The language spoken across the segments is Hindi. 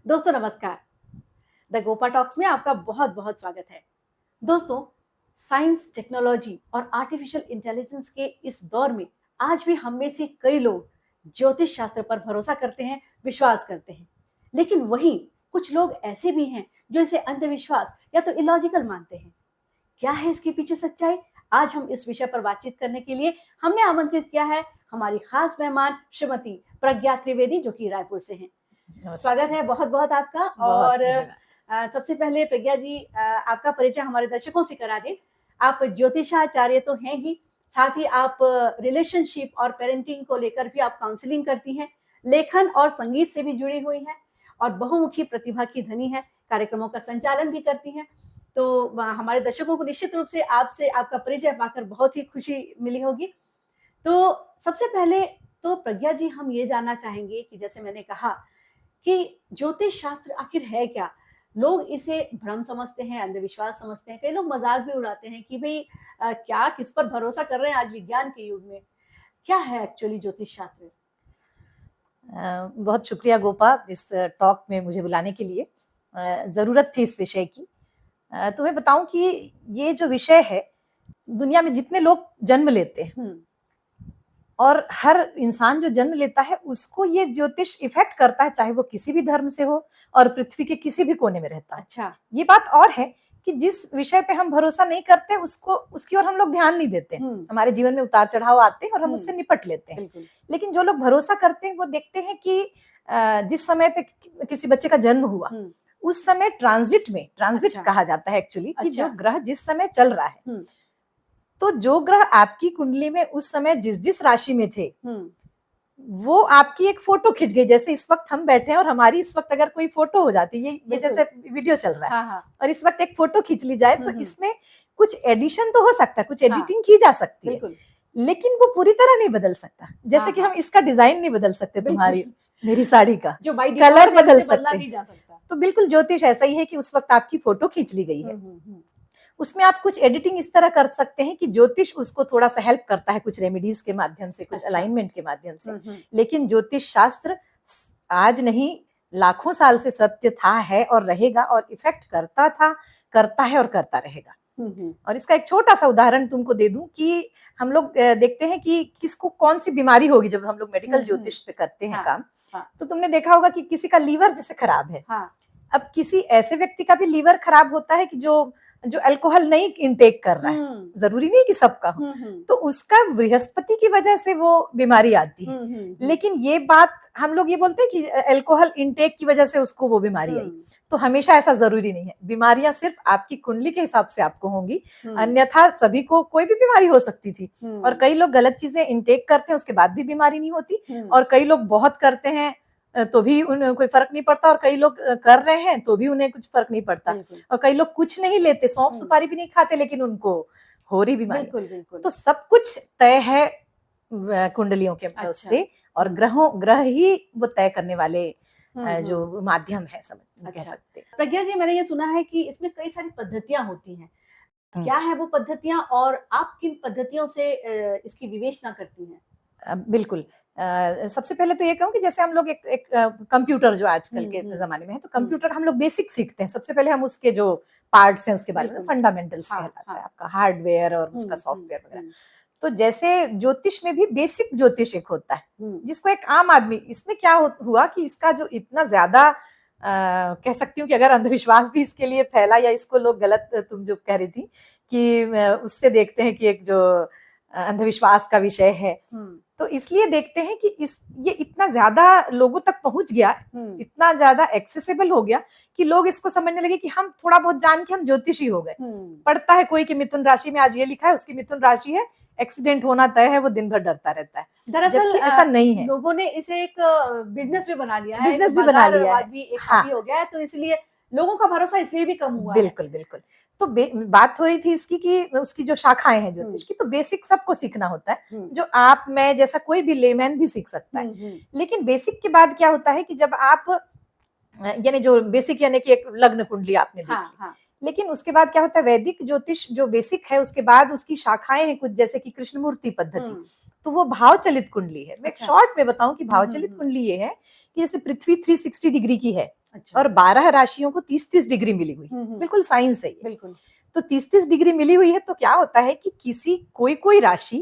दोस्तों नमस्कार। द गोपा टॉक्स में आपका बहुत बहुत स्वागत है। दोस्तों, साइंस, टेक्नोलॉजी और आर्टिफिशियल इंटेलिजेंस के इस दौर में आज भी हम में से कई लोग ज्योतिष शास्त्र पर भरोसा करते हैं, विश्वास करते हैं। लेकिन वहीं कुछ लोग ऐसे भी हैं जो इसे अंधविश्वास या तो इलॉजिकल मानते हैं। क्या है इसके पीछे सच्चाई? आज हम इस विषय पर बातचीत करने के लिए हमने आमंत्रित किया है हमारी खास मेहमान श्रीमती प्रज्ञा त्रिवेदी, जो कि रायपुर से हैं। स्वागत है बहुत बहुत आपका। और सबसे पहले प्रज्ञा जी, आपका परिचय हमारे दर्शकों से करा दें। आप ज्योतिषाचार्य तो हैं ही, साथ ही आप रिलेशनशिप और पेरेंटिंग को लेकर भी आप काउंसलिंग करती हैं, लेखन और संगीत से भी जुड़ी हुई हैं और बहुमुखी प्रतिभा की धनी है, कार्यक्रमों का संचालन भी करती हैं। तो हमारे दर्शकों को निश्चित रूप से आपसे आपका परिचय पाकर बहुत ही खुशी मिली होगी। तो सबसे पहले तो प्रज्ञा जी, हम ये जानना चाहेंगे कि जैसे मैंने कहा कि ज्योतिष शास्त्र आखिर है क्या? लोग इसे भ्रम समझते हैं, अंधविश्वास समझते हैं, कई लोग मजाक भी उड़ाते हैं कि भाई क्या किस पर भरोसा कर रहे हैं आज विज्ञान के युग में। क्या है एक्चुअली ज्योतिष शास्त्र? बहुत शुक्रिया गोपा इस टॉक में मुझे बुलाने के लिए। ज़रूरत थी इस विषय की। तुम्हें बताऊं कि ये जो विषय है, दुनिया में जितने लोग जन्म लेते हैं और हर इंसान जो जन्म लेता है उसको ये ज्योतिष इफेक्ट करता है, चाहे वो किसी भी धर्म से हो और पृथ्वी के किसी भी कोने में रहता है। अच्छा, ये बात और है कि जिस विषय पे हम भरोसा नहीं करते उसको उसकी ओर हम लोग ध्यान नहीं देते। हमारे जीवन में उतार चढ़ाव आते हैं और हम उससे निपट लेते हैं। लेकिन जो लोग भरोसा करते हैं वो देखते हैं कि जिस समय पे किसी बच्चे का जन्म हुआ उस समय ट्रांजिट कहा जाता है एक्चुअली, कि जो ग्रह जिस समय चल रहा है, तो जो ग्रह आपकी कुंडली में उस समय जिस जिस राशि में थे वो आपकी एक फोटो खिंच गई। जैसे इस वक्त हम बैठे हैं और हमारी इस वक्त अगर कोई फोटो हो जाती है, ये जैसे वीडियो चल रहा है, और इस वक्त एक फोटो खींच ली जाए, तो इसमें कुछ एडिशन तो हो सकता है, कुछ एडिटिंग की जा सकती है, लेकिन वो पूरी तरह नहीं बदल सकता। जैसे कि हम इसका डिजाइन नहीं बदल सकते, तुम्हारी मेरी साड़ी का जो कलर बदल सकते हैं। तो बिल्कुल ज्योतिष ऐसा ही है कि उस वक्त आपकी फोटो खींच ली गई है, उसमें आप कुछ एडिटिंग इस तरह कर सकते हैं कि ज्योतिष उसको थोड़ा सा हेल्प करता है, कुछ रेमेडीज के माध्यम से, कुछ अलाइनमेंट के माध्यम से। लेकिन ज्योतिष शास्त्र आज नहीं, लाखों साल से सत्य था, है और रहेगा, और इफेक्ट करता था, करता है और करता रहेगा। और इसका एक छोटा सा उदाहरण तुमको दे दूं कि हम लोग देखते हैं कि किसको कौन सी बीमारी होगी जब हम लोग मेडिकल ज्योतिष पे करते हैं काम। तो तुमने देखा होगा कि किसी का लीवर जैसे खराब है। अब किसी ऐसे व्यक्ति का भी लीवर खराब होता है कि जो अल्कोहल नहीं इंटेक कर रहा है, जरूरी नहीं कि सबका हो, तो उसका बृहस्पति की वजह से वो बीमारी आती है। लेकिन ये बात हम लोग ये बोलते हैं कि अल्कोहल इंटेक की वजह से उसको वो बीमारी आई, तो हमेशा ऐसा जरूरी नहीं है। बीमारियां सिर्फ आपकी कुंडली के हिसाब से आपको होंगी, अन्यथा सभी को कोई भी बीमारी हो सकती थी। और कई लोग गलत चीजें इंटेक करते हैं, उसके बाद भी बीमारी नहीं होती, और कई लोग बहुत करते हैं तो भी उन्हें कोई फर्क नहीं पड़ता, और कई लोग कर रहे हैं तो भी उन्हें कुछ फर्क नहीं पड़ता, और कई लोग कुछ नहीं लेते, सौंफ सुपारी भी नहीं खाते, लेकिन उनको हो रही बीमारी। तो सब कुछ तय है कुंडलियों के से, और ग्रह ही वो तय करने वाले जो माध्यम है, समझ कह सकते। प्रज्ञा जी, मैंने ये सुना है कि इसमें कई सारी पद्धतियां होती हैं। क्या है वो पद्धतियां और आप किन पद्धतियों से इसकी विवेचना करती हैं? बिल्कुल। सबसे पहले तो ये कहूँ कि जैसे हम लोग एक कंप्यूटर जो आजकल के जमाने में है, तो कंप्यूटर हम लोग बेसिक सीखते हैं। सबसे पहले हम उसके जो पार्ट्स हैं उसके बारे में, फंडामेंटल्स कहलाता है, आपका हार्डवेयर और उसका सॉफ्टवेयर वगैरह। तो जैसे ज्योतिष में भी बेसिक ज्योतिष एक होता है, जिसको एक आम आदमी, इसमें क्या हुआ कि इसका जो इतना ज्यादा कह सकती हूँ कि अगर अंधविश्वास भी इसके लिए फैला, या इसको लोग गलत, तुम जो कह रही थी कि उससे देखते हैं कि एक जो अंधविश्वास का विषय है, तो इसलिए देखते हैं कि ये इतना ज्यादा लोगों तक पहुंच गया, इतना ज्यादा एक्सेसिबल हो गया कि लोग इसको समझने लगे कि हम थोड़ा बहुत जान के हम ज्योतिषी हो गए। पढ़ता है कोई कि मिथुन राशि में आज ये लिखा है, उसकी मिथुन राशि है, एक्सीडेंट होना तय है, वो दिन भर डरता रहता है। दरअसल ऐसा नहीं है, लोगों ने इसे एक बिजनेस भी बना लिया है, बिजनेस भी बना लिया है, हो गया है, तो इसलिए लोगों का भरोसा इसलिए भी कम हुआ है। बिल्कुल बिल्कुल। तो बात हो रही थी इसकी कि उसकी जो शाखाएं हैं ज्योतिष की, तो बेसिक सबको सीखना होता है, जो आप मैं जैसा कोई भी लेमैन भी सीख सकता है। लेकिन बेसिक के बाद क्या होता है कि जब आप, यानी जो बेसिक यानी कि एक लग्न कुंडली आपने देखी, लेकिन उसके बाद क्या होता है, वैदिक ज्योतिष जो बेसिक है, उसके बाद उसकी शाखाएं हैं कुछ, जैसे कि कृष्णमूर्ति पद्धति, तो वो भाव चलित कुंडली है। मैं एक शॉर्ट में बताऊं कि भाव चलित कुंडली ये है कि जैसे पृथ्वी 360 डिग्री की है और 12 राशियों को 30-30 डिग्री मिली हुई, बिल्कुल साइंस है ये। बिल्कुल। तो 30-30 डिग्री मिली हुई है, तो क्या होता है कि किसी कोई राशि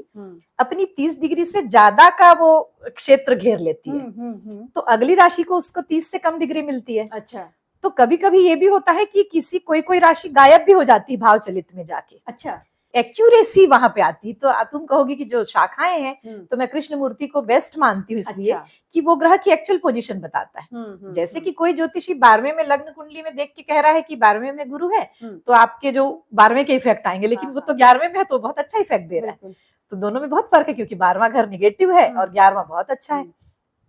अपनी 30 डिग्री से ज्यादा का वो क्षेत्र घेर लेती है, तो अगली राशि को उसको 30 से कम डिग्री मिलती है। अच्छा। तो कभी कभी ये भी होता है कि किसी कोई राशि गायब भी हो जाती है भाव चलित में जाके। अच्छा। एक्यूरेसी वहां पे आती। तो तुम कहोगी कि जो शाखाएं हैं, तो मैं कृष्ण मूर्ति को बेस्ट मानती हूँ इसलिए कि वो ग्रह की एक्चुअल पोजीशन बताता है। जैसे कि कोई ज्योतिषी 12वें में लग्न कुंडली में देख के कह रहा है कि 12वें में गुरु है, तो आपके जो 12वें के इफेक्ट आएंगे, लेकिन वो तो 11वें में है, तो बहुत अच्छा इफेक्ट दे रहा है। तो दोनों में बहुत फर्क है, क्योंकि 12वां घर निगेटिव है और 11वां बहुत अच्छा है।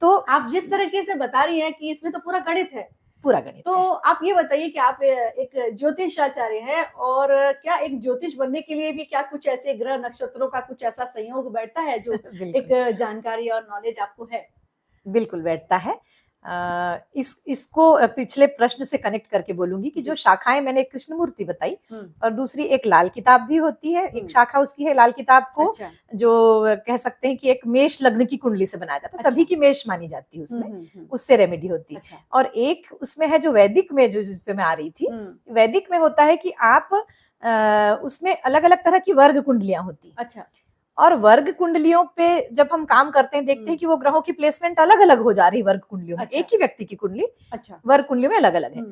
तो आप जिस तरीके से बता रही हैं कि इसमें तो पूरा गणित है, पूरा गणित। तो आप ये बताइए कि आप एक ज्योतिषाचार्य हैं, और क्या एक ज्योतिष बनने के लिए भी क्या कुछ ऐसे ग्रह नक्षत्रों का कुछ ऐसा संयोग बैठता है जो एक जानकारी और नॉलेज आपको है? बिल्कुल बैठता है। इसको पिछले प्रश्न से कनेक्ट करके बोलूंगी कि जो शाखाएं मैंने कृष्णमूर्ति बताई, और दूसरी एक लाल किताब भी होती है, एक शाखा उसकी है लाल किताब को। अच्छा। जो कह सकते हैं कि एक मेष लग्न की कुंडली से बनाया जाता है। अच्छा। सभी की मेष मानी जाती है उसमें, उससे रेमेडी होती है। अच्छा। और एक उसमें है जो वैदिक में, जो जिस पे मैं आ रही थी, वैदिक में होता है कि आप उसमें अलग अलग तरह की वर्ग कुंडलियां होती। अच्छा। और वर्ग कुंडलियों पे जब हम काम करते हैं, देखते हैं कि वो ग्रहों की प्लेसमेंट अलग अलग हो जा रही है वर्ग कुंडलियों में। अच्छा। एक ही व्यक्ति की कुंडली अच्छा वर्ग कुंडलियों में अलग अलग है।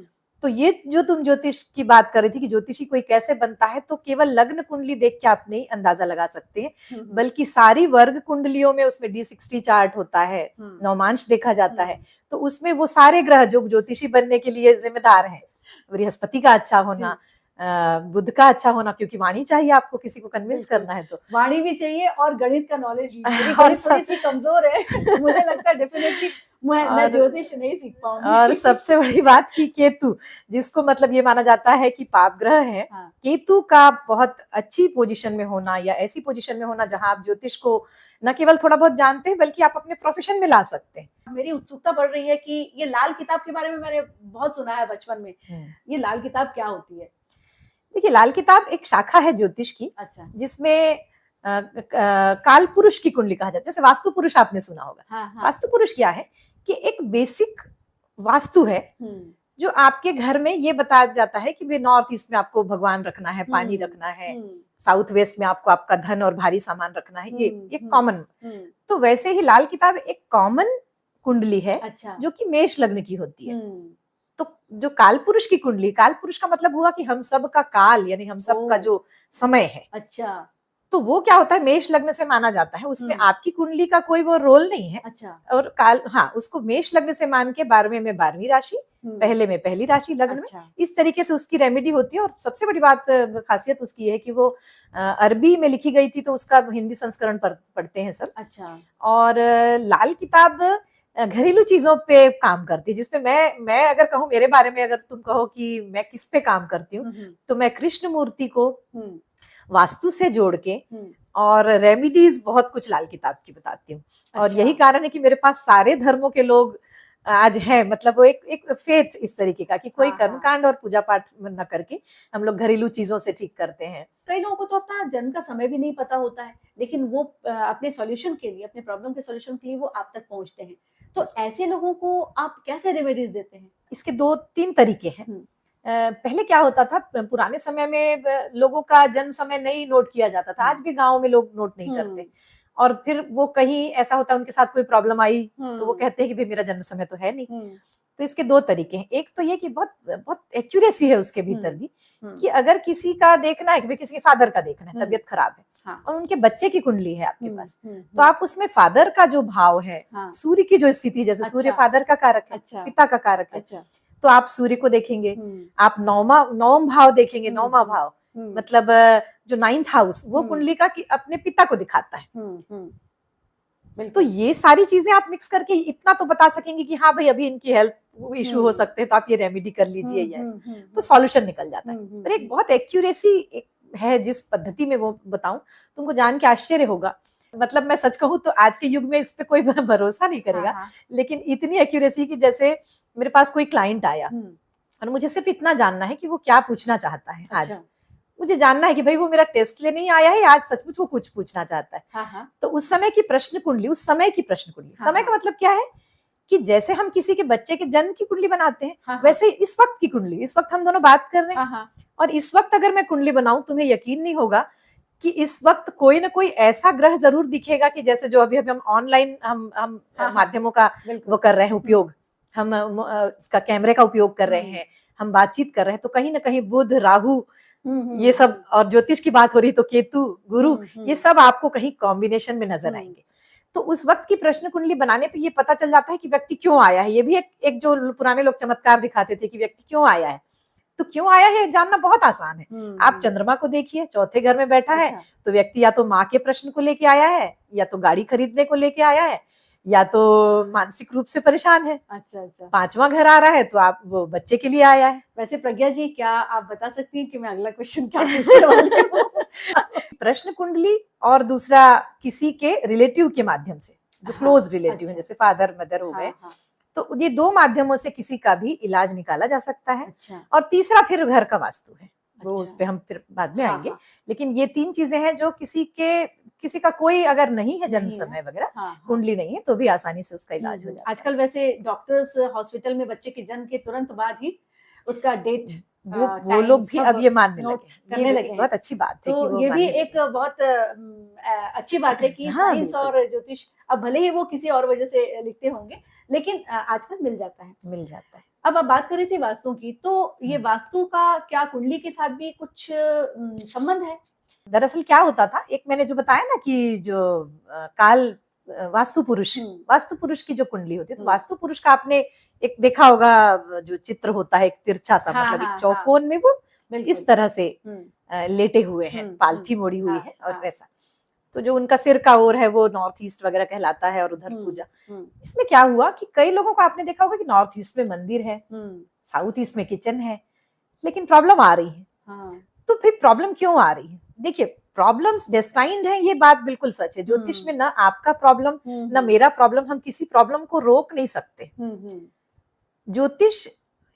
तो ये जो तुम ज्योतिष की बात कर रही थी कि ज्योतिषी कोई कैसे बनता है, तो केवल लग्न कुंडली देख के आप नहीं अंदाजा लगा सकते हैं, बल्कि सारी वर्ग कुंडलियों में उसमें D60 चार्ट होता है, नवमांश देखा जाता है। तो उसमें वो सारे ग्रह जो ज्योतिषी बनने के लिए जिम्मेदार हैं, बृहस्पति का अच्छा होना, बुध का अच्छा होना, क्योंकि वाणी चाहिए आपको, किसी को कन्विंस करना है तो वाणी भी चाहिए, और गणित का नॉलेज भी। मेरी गणित थोड़ी सी कमजोर है मुझे लगता है डेफिनेटली मैं ज्योतिष नहीं सीख पाऊंगी। और सबसे बड़ी बात कि केतु, जिसको मतलब ये माना जाता है कि पाप ग्रह है, केतु का बहुत अच्छी पोजीशन में होना, या ऐसी पोजीशन में होना जहां आप ज्योतिष को न केवल थोड़ा बहुत जानते हैं, बल्कि आप अपने प्रोफेशन में ला सकते हैं। मेरी उत्सुकता बढ़ रही है कि ये लाल किताब के बारे में मैंने बहुत सुना है बचपन में, ये लाल किताब क्या होती है? देखिए, लाल किताब एक शाखा है ज्योतिष की। अच्छा। जिसमें काल पुरुष की कुंडली कहा जाता है। जैसे वास्तु पुरुष आपने सुना होगा। हाँ। वास्तु पुरुष क्या है कि एक बेसिक वास्तु है जो आपके घर में ये बताया जाता है कि नॉर्थ ईस्ट में आपको भगवान रखना है, पानी रखना है, साउथ वेस्ट में आपको आपका धन और भारी सामान रखना है, ये कॉमन। तो वैसे ही लाल किताब एक कॉमन कुंडली है। अच्छा। जो कि मेष लग्न की होती है। तो जो काल पुरुष की कुंडली, काल पुरुष का मतलब हुआ कि हम सब का काल, यानी हम सब का जो समय है। अच्छा। तो वो क्या होता है, मेष लग्न से माना जाता है। उसमें आपकी कुंडली का कोई वो रोल नहीं है। अच्छा। और काल, हाँ, उसको मेष लग्न से मान के 12वें में 12वीं राशि, पहले में पहली राशि लग्न। अच्छा। में इस तरीके से उसकी रेमेडी होती है। और सबसे बड़ी बात, खासियत उसकी है कि वो अरबी में लिखी गई थी, तो उसका हिंदी संस्करण पढ़ते हैं सब। अच्छा। और लाल किताब घरेलू चीजों पे काम करती है, जिसमें मैं अगर कहूँ मेरे बारे में, अगर तुम कहो कि मैं किस पे काम करती हूँ, तो मैं कृष्ण मूर्ति को वास्तु से जोड़ के और रेमिडीज बहुत कुछ लाल किताब की बताती हूँ। अच्छा। और यही कारण है कि मेरे पास सारे धर्मों के लोग आज है, मतलब वो एक फेथ इस तरीके का कि कोई कर्मकांड और पूजा पाठ न करके हम लोग घरेलू चीजों से ठीक करते हैं। कई लोगों को तो अपना जन्म का समय भी नहीं पता होता है, लेकिन वो अपने सॉल्यूशन के लिए, अपने प्रॉब्लम के सॉल्यूशन के लिए वो आप तक पहुंचते हैं। तो ऐसे लोगों को आप कैसे रेमेडीज देते हैं? इसके 2-3 तरीके हैं। पहले क्या होता था, पुराने समय में लोगों का जन्म समय नहीं नोट किया जाता था। आज भी गाँव में लोग नोट नहीं करते। और फिर वो कहीं ऐसा होता है उनके साथ कोई प्रॉब्लम आई, तो वो कहते हैं कि भाई मेरा जन्म समय तो है नहीं। तो इसके 2 तरीके हैं। एक तो ये कि बहुत बहुत एक्यूरेसी है उसके भीतर भी, कि अगर किसी का देखना है कि भाई किसी के फादर का देखना है, तबीयत खराब है। हाँ। और उनके बच्चे की कुंडली है आपके पास, तो आप उसमें फादर का जो भाव है, सूर्य की जो स्थिति, जैसे सूर्य फादर का कारक है, पिता का कारक है, तो आप सूर्य को देखेंगे। आप नवम भाव देखेंगे, 9वां भाव, मतलब जो 9th हाउस, वो कुंडली का अपने पिता को दिखाता है। तो ये सारी चीजें आप मिक्स करके इतना तो बता सकेंगे कि हाँ भाई अभी इनकी हेल्थ इशू हो सकते हैं, तो आप ये रेमेडी कर लीजिए, यस, तो सॉल्यूशन निकल जाता है। पर एक बहुत एक्यूरेसी है जिस पद्धति में वो बताऊं, तुमको जान के आश्चर्य होगा। मतलब मैं सच कहूँ तो आज के युग में इस पे कोई भरोसा नहीं करेगा, लेकिन इतनी एक्यूरेसी कि जैसे मेरे पास कोई क्लाइंट आया और मुझे सिर्फ इतना जानना है कि वो क्या पूछना चाहता है आज। अच्छा। मुझे जानना है कि भाई वो मेरा टेस्ट लेने ही आया है, आज सचमुच वो कुछ पूछना चाहता है। हाँ। तो उस समय की प्रश्न कुंडली, उस समय की प्रश्न कुंडली, हाँ, समय का मतलब क्या है कि जैसे हम किसी के बच्चे के जन्म की कुंडली बनाते हैं, हाँ, वैसे इस वक्त की कुंडली, इस वक्त हम दोनों बात कर रहे हैं, हाँ। और इस वक्त अगर मैं कुंडली बनाऊं, तुम्हें यकीन नहीं होगा कि इस वक्त कोई ना कोई ऐसा ग्रह जरूर दिखेगा कि जैसे जो अभी हम ऑनलाइन हम हाँ, माध्यमों का वो कर रहे हैं उपयोग, हम इसका कैमरे का उपयोग कर रहे हैं, हम बातचीत कर रहे हैं, तो कहीं ना कहीं बुध, राहु, ये सब, और ज्योतिष की बात हो रही तो केतु, गुरु, ये सब आपको कहीं कॉम्बिनेशन में नजर आएंगे। तो उस वक्त की प्रश्न कुंडली बनाने पे ये पता चल जाता है कि व्यक्ति क्यों आया है। ये भी एक जो पुराने लोग चमत्कार दिखाते थे कि व्यक्ति क्यों आया है। तो क्यों आया है जानना बहुत आसान है। आप चंद्रमा को देखिए, चौथे घर में बैठा है, तो व्यक्ति या तो माँ के प्रश्न को लेके आया है, या तो गाड़ी खरीदने को लेके आया है, या तो मानसिक रूप से परेशान है। अच्छा। पांचवा घर आ रहा है तो आप वो बच्चे के लिए आया है। वैसे प्रज्ञा जी, क्या आप बता सकती हैं कि मैं अगला क्वेश्चन क्या पूछने वाली हूँ? प्रश्न कुंडली और दूसरा किसी के रिलेटिव के माध्यम से, जो क्लोज रिलेटिव है, जैसे फादर मदर हो गए, तो ये दो माध्यमों से किसी का भी इलाज निकाला जा सकता है। और तीसरा फिर घर का वास्तु है, वो उस पे हम फिर बाद में आएंगे। लेकिन ये तीन चीजें हैं जो किसी का कोई अगर नहीं है जन्म समय वगैरह, कुंडली नहीं है, तो भी आसानी से उसका इलाज हो जाता है। आजकल वैसे डॉक्टर्स हॉस्पिटल में बच्चे के जन्म के तुरंत बाद ही उसका डेट, वो लोग भी अब ये मानने लगे। बहुत अच्छी बात है तो कि वो ये भी एक बहुत अच्छी बात है कि साइंस और ज्योतिष, अब भले ही वो किसी और वजह से लिखते होंगे, लेकिन आजकल मिल जाता है। अब आप बात कर रही थी वास्तु की, तो ये वास्तु का क्या कुंडली के साथ भी कुछ संबंध है? दरअसल क्या होता था, एक मैंने जो बताया ना कि जो काल वास्तु पुरुष की जो कुंडली होती है, तो वास्तु पुरुष का आपने एक देखा होगा जो चित्र होता है, एक तिरछा सा, मतलब एक चौकोन में वो इस तरह से लेटे हुए हैं, पालथी मोड़ी हुई है, और वैसा। तो जो उनका सिर का ओर है वो नॉर्थ ईस्ट वगैरह कहलाता है, और उधर पूजा। इसमें क्या हुआ कि कई लोगों को आपने देखा होगा कि नॉर्थ ईस्ट में मंदिर है, साउथ ईस्ट में किचन है, लेकिन प्रॉब्लम आ रही है। तो फिर प्रॉब्लम क्यों आ रही है? देखिए, प्रॉब्लम्स डेस्टाइन्ड है, ये बात बिल्कुल सच है। ज्योतिष में ना आपका प्रॉब्लम ना मेरा प्रॉब्लम, हम किसी प्रॉब्लम को रोक नहीं सकते। ज्योतिष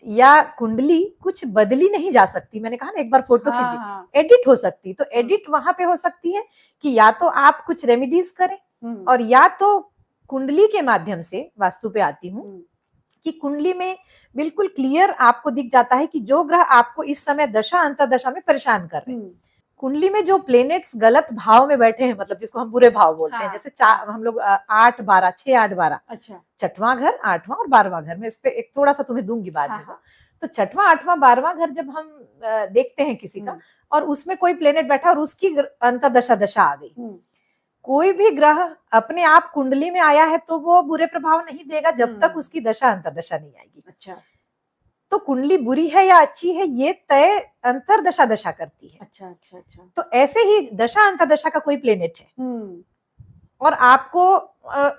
या कुंडली कुछ बदली नहीं जा सकती। मैंने कहा ना एक बार फोटो खींच ली, एडिट हो सकती, तो एडिट वहां पे हो सकती है कि या तो आप कुछ रेमेडीज करें, और या तो कुंडली के माध्यम से वास्तु पे आती हूँ कि कुंडली में बिल्कुल क्लियर आपको दिख जाता है कि जो ग्रह आपको इस समय दशा अंतरदशा में परेशान कर रहे हैं, कुंडली में जो प्लेनेट्स गलत भाव में बैठे हैं, मतलब जिसको हम बुरे भाव बोलते हैं, जैसे हम लोग 8 12 6 8 12, अच्छा, छठवां घर, 8वां और 12वां घर में, इस पे एक थोड़ा सा तुम्हें दूंगी बाद में। तो छठवां, 8वां, 12वां घर जब हम देखते हैं किसी का, और उसमें कोई प्लेनेट बैठा और उसकी अंतरदशा दशा आ गई, कोई भी ग्रह अपने आप कुंडली में आया है तो वो बुरे प्रभाव नहीं देगा जब तक उसकी दशा अंतरदशा नहीं आएगी। अच्छा, तो कुंडली बुरी है या अच्छी है ये तय अंतरदशा दशा करती है। अच्छा। तो ऐसे ही दशा अंतरदशा का कोई प्लेनेट है और आपको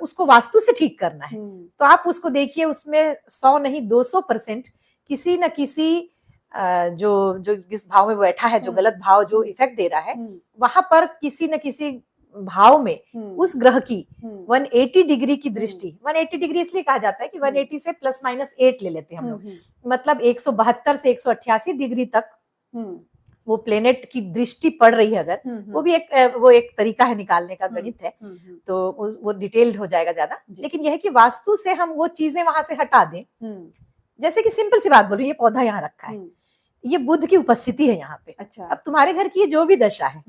उसको वास्तु से ठीक करना है, तो आप उसको देखिए, उसमें 100 नहीं 200% किसी न किसी जो जिस भाव में बैठा है, जो गलत भाव जो इफेक्ट दे रहा है, वहां पर किसी न किसी भाव में उस ग्रह की 180 डिग्री की दृष्टि, 180 डिग्री इसलिए कहा जाता है कि 180 से +- 8 ले लेते हैं हम लोग, मतलब 172 से 188 डिग्री तक वो प्लेनेट की दृष्टि पड़ रही है अगर, वो भी एक तरीका है निकालने का, गणित है, तो वो डिटेल्ड हो जाएगा ज्यादा। लेकिन यह है कि वास्तु से हम वो चीजें वहां से हटा दें। जैसे कि सिंपल सी बात बोल रही, ये पौधा यहाँ रखा है, ये बुध की उपस्थिति है यहाँ पे। अच्छा। अब तुम्हारे घर की जो भी दशा है,